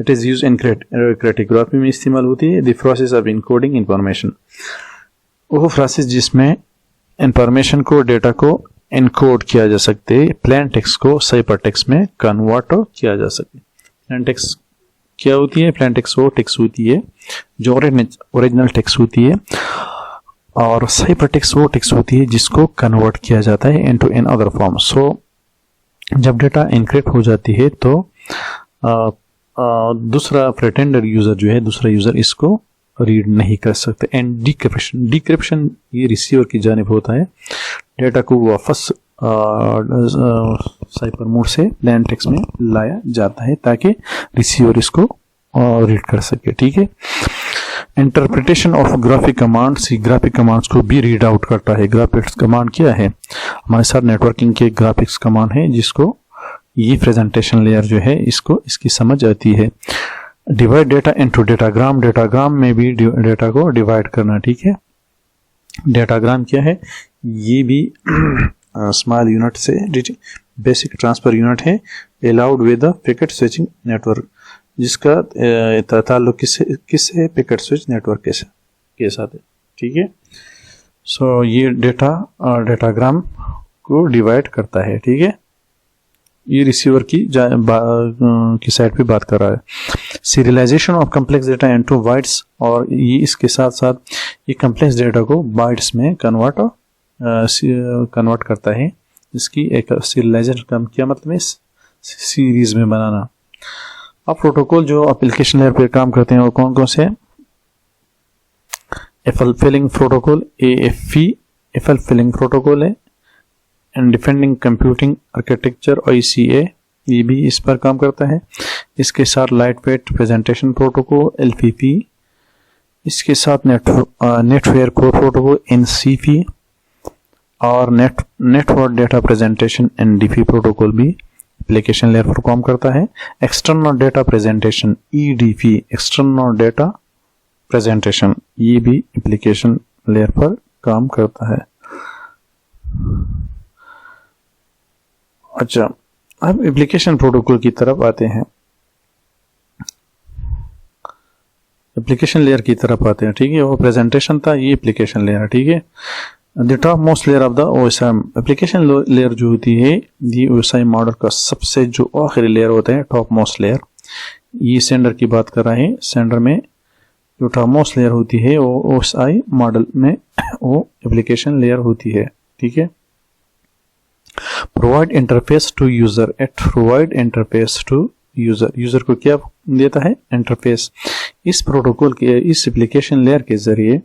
it is use in cryptography में इस्तेमाल होती है। The process of encoding information, वो प्रोसेस जिसमें इंफॉर्मेशन को, डेटा को इनकोड किया जा सकते हैं, प्लेन टेक्स्ट को साइपर टेक्स्ट में कन्वर्ट किया जा सकते। प्लेन टेक्स्ट क्या होती है? प्लेन टेक्स्ट वो टेक्स्ट होती है जो ओरिजिनल टेक्स्ट होती है, और साइपर टेक्स्ट वो टेक्स्ट होती है जिसको कन्वर्ट किया जाता है इनटू एन अदर फॉर्म। सो जब डेटा इनक्रिप्ट हो जाती है तो दूसरा प्रिटेंडर यूजर जो है, दूसरा यूजर इसको रीड नहीं कर सकते। एंड डिक्रिप्शन ये रिसीवर की जानिब होता है, डेटा को वापस साइपर मोड से प्लेन टेक्स्ट में लाया जाता है ताकि रिसीवर इसको रीड कर सके। ठीक है। Interpretation of graphic commands, graphic commands को भी रीड आउट करता है। ग्राफिक्स कमांड क्या है? हमारे साथ नेटवर्किंग के ग्राफिक्स कमांड है जिसको ये प्रेजेंटेशन लेयर जो है इसको इसकी समझ आती है। Divide data into datagram, datagram में भी डेटा को डिवाइड करना। ठीक है। डेटाग्राम क्या है? ये भी स्मॉल यूनिट से बेसिक ट्रांसफर यूनिट है, allowed with the packet switching network, जिसका ताल्लुक किससे? पैकेट स्विच नेटवर्क के साथ है। ठीक है। सो ये डेटाग्राम को डिवाइड करता है। ठीक है। ये रिसीवर की साइड पे बात कर रहा है। Serialisation of complex data into bytes, और ये इसके साथ साथ ये कम्प्लेक्स डेटा को बाइट्स में कन्वर्ट करता है। इसकी एक सीरियलाइजेशन का क्या मतलब है? सीरीज में बनाना। अब प्रोटोकॉल जो एप्लीकेशन लेयर पे काम करते हैं वो कौन कौन से हैं? FL filling protocol, FL filling protocol है, and defending computing architecture ICA, ये भी इस पर काम करता है। इसके साथ light weight presentation protocol LPP, इसके साथ नेटवेयर कोर प्रोटोकॉल NCP, और network data presentation NDP protocol भी एप्लीकेशन लेयर पर काम करता है। External data presentation EDP, external data presentation, ये भी एप्लीकेशन लेयर पर काम करता है। अच्छा, अब एप्लीकेशन प्रोटोकॉल की तरफ आते हैं। एप्लीकेशन लेयर की तरफ आते हैं। ठीक है। वो प्रेजेंटेशन था, ये एप्लीकेशन लेयर है। ठीक है। The top most layer of the OSM, application layer जो होती है ये OSI मॉडल का सबसे जो आखिरी लेयर होता है, टॉप मोस्ट लेयर। ये सेंडर की बात कर रहे हैं। सेंडर में जो टॉप मोस्ट लेयर होती है वो OSI मॉडल में वो एप्लीकेशन लेयर होती है। ठीक है। Provide interface to user, provide interface to user, user को क्या देता है? इंटरफेस। इस प्रोटोकॉल के, इस एप्लीकेशन लेयर के जरिए,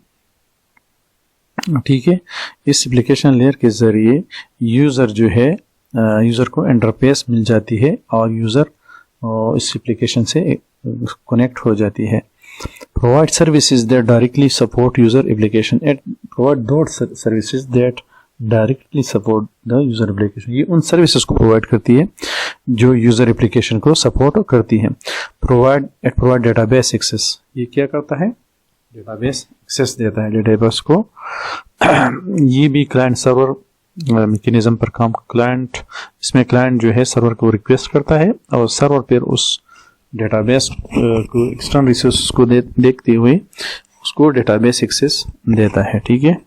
ठीक है, इस एप्लीकेशन लेयर के जरिए यूजर जो है, यूजर को इंटरफेस मिल जाती है और यूजर इस एप्लीकेशन से कनेक्ट हो जाती है। Provide services that directly support user application, provide those services that directly support the user application, ये उन सर्विसेज को प्रोवाइड करती है जो यूजर एप्लीकेशन को सपोर्ट करती है। प्रोवाइड डेटाबेस एक्सेस, ये क्या करता है? डेटाबेस एक्सेस देता है डेटाबेस को। ये भी क्लाइंट सर्वर मैकेनिज्म पर काम, क्लाइंट, इसमें क्लाइंट जो है सर्वर को रिक्वेस्ट करता है और सर्वर पर उस डेटाबेस को, एक्सटर्नल रिसोर्सेज को देखते हुए उसको डेटाबेस एक्सेस देता है। ठीक है।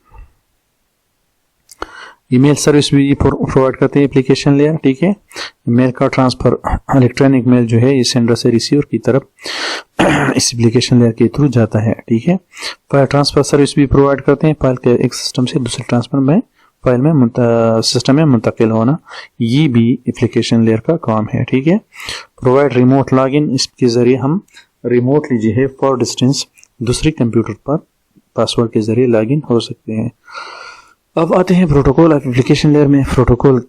ईमेल सर्विस भी प्रोवाइड करते हैं एप्लीकेशन लेयर। ठीक है। मेल का ट्रांसफर, इलेक्ट्रॉनिक मेल जो है इस सेंडर से रिसीवर की तरफ इस एप्लीकेशन लेयर के थ्रू जाता है। ठीक है। फाइल ट्रांसफर सर्विस भी प्रोवाइड करते हैं, फाइल के एक सिस्टम से दूसरे ट्रांसफर में फाइल में सिस्टम में मुंतकिल होना, ये भी एप्लीकेशन लेयर का काम है। ठीक है। प्रोवाइड रिमोट लॉगिन, इसके जरिए हम रिमोटली जो है फॉर डिस्टेंस दूसरे कंप्यूटर पर पासवर्ड के जरिए लॉगिन हो सकते हैं। अब आते हैं प्रोटोकॉल एप्लीकेशन लेयर में। प्रोटोकॉल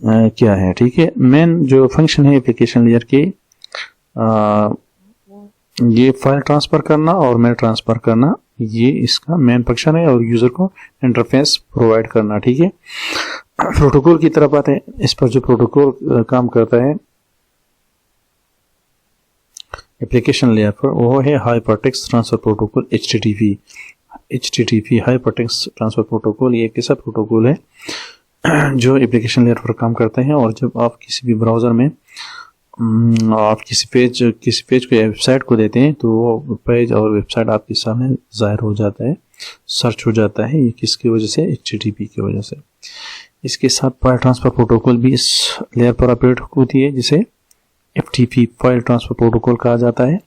क्या है? ठीक है। मेन जो फंक्शन है एप्लीकेशन लेयर के, ये फाइल ट्रांसफर करना और मेल ट्रांसफर करना, ये इसका मेन फंक्शन है, और यूजर को इंटरफेस प्रोवाइड करना। ठीक है। प्रोटोकॉल की तरफ आते हैं। इस पर जो प्रोटोकॉल काम करता है एप्लीकेशन लेयर पर, वो है hypertext transfer protocol HTTP hypertext transfer protocol. ये एक ऐसा प्रोटोकॉल है जो एप्लीकेशन लेयर पर काम करते हैं, और जब आप किसी भी ब्राउजर में आप किसी पेज को या वेबसाइट को देते हैं तो वो पेज और वेबसाइट आपके सामने जाहिर हो जाता है, सर्च हो जाता है। ये किसकी वजह से? HTTP की वजह से। इसके साथ फाइल ट्रांसफ़र प्रोटोकॉल भी इस लेयर पर ऑपरेट होती है, जिसे FTP फाइल ट्रांसफ़र प्रोटोकॉल कहा जाता है,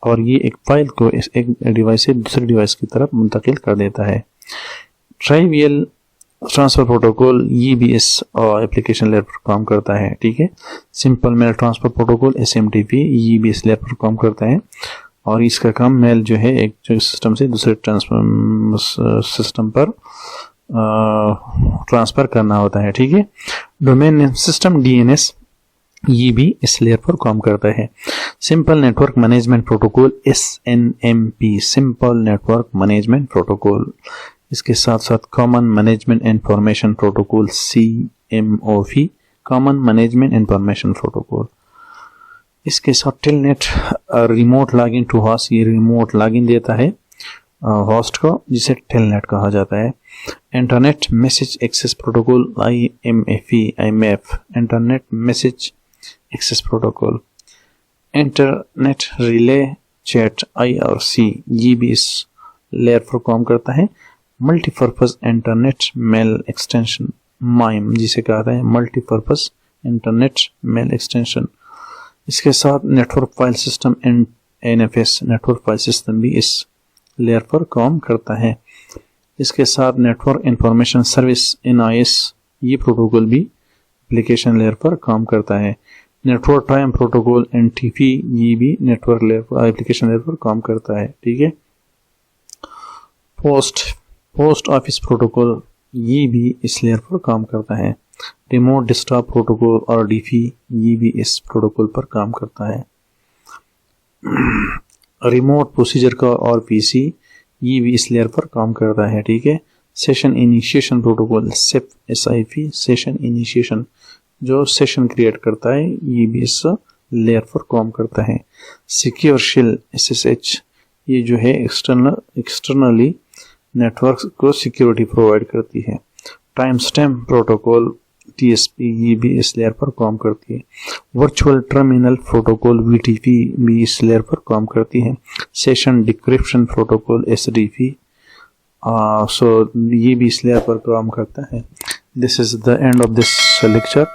और ये एक फाइल को इस एक डिवाइस से दूसरे डिवाइस की तरफ मुंतकिल कर देता है। ट्राइवियल ट्रांसफ़र प्रोटोकॉल ये भी इस एप्लीकेशन लेयर पर काम करता है, ठीक है। Simple mail transfer protocol SMTP ये भी इस लेयर पर काम करता है, और इसका काम मेल जो है एक सिस्टम से दूसरे सिस्टम पर ट्रांसफ़र करना होता है, ठीक है। डोमेन नेम सिस्टम DNS ये भी इस लेयर पर काम करता है। Simple network management protocol SNMP simple network management protocol. इसके साथ साथ common management information protocol CMOP common management information protocol. इसके साथ telnet remote login to host ये रिमोट लॉगिन देता है होस्ट को, जिसे टेलनेट कहा जाता है। Internet message access protocol IMF internet message access protocol. Internet relay chat IRC ये भी इस लेयर पर काम करता है। Multipurpose internet mail extension MIME जिसे कहता है मल्टीपर्पज इंटरनेट मेल एक्सटेंशन। इसके साथ network file system NFS network file system भी इस लेयर पर काम करता है। इसके साथ नेटवर्क इंफॉर्मेशन सर्विस NIS ये प्रोटोकॉल भी एप्लीकेशन लेयर पर काम करता है। नेटवर्क टाइम प्रोटोकॉल NTP ये भी नेटवर्क लेयर पर एप्लीकेशन लेयर पर काम करता है, ठीक है। पोस्ट ऑफिस प्रोटोकॉल ये भी इस लेयर पर काम करता है। रिमोट डेस्कटॉप प्रोटोकॉल और DP ये भी इस प्रोटोकॉल पर काम करता है। रिमोट प्रोसीजर का और PC ये भी इस लेयर पर काम करता है, ठीक है। Session initiation protocol SIP session initiation जो सेशन क्रिएट करता है ये भी इस लेयर पर काम करता है। सिक्योर शेल SSH ये जो है एक्सटर्नली नेटवर्क को सिक्योरिटी प्रोवाइड करती है। टाइम स्टैम्प प्रोटोकॉल TSP ये भी इस लेयर पर काम करती है। वर्चुअल टर्मिनल प्रोटोकॉल VTP भी इस लेयर पर काम करती है। सेशन डिक्रिप्शन प्रोटोकॉल SDP सो ये भी इस लेयर पर काम करता है। This is the end of this lecture.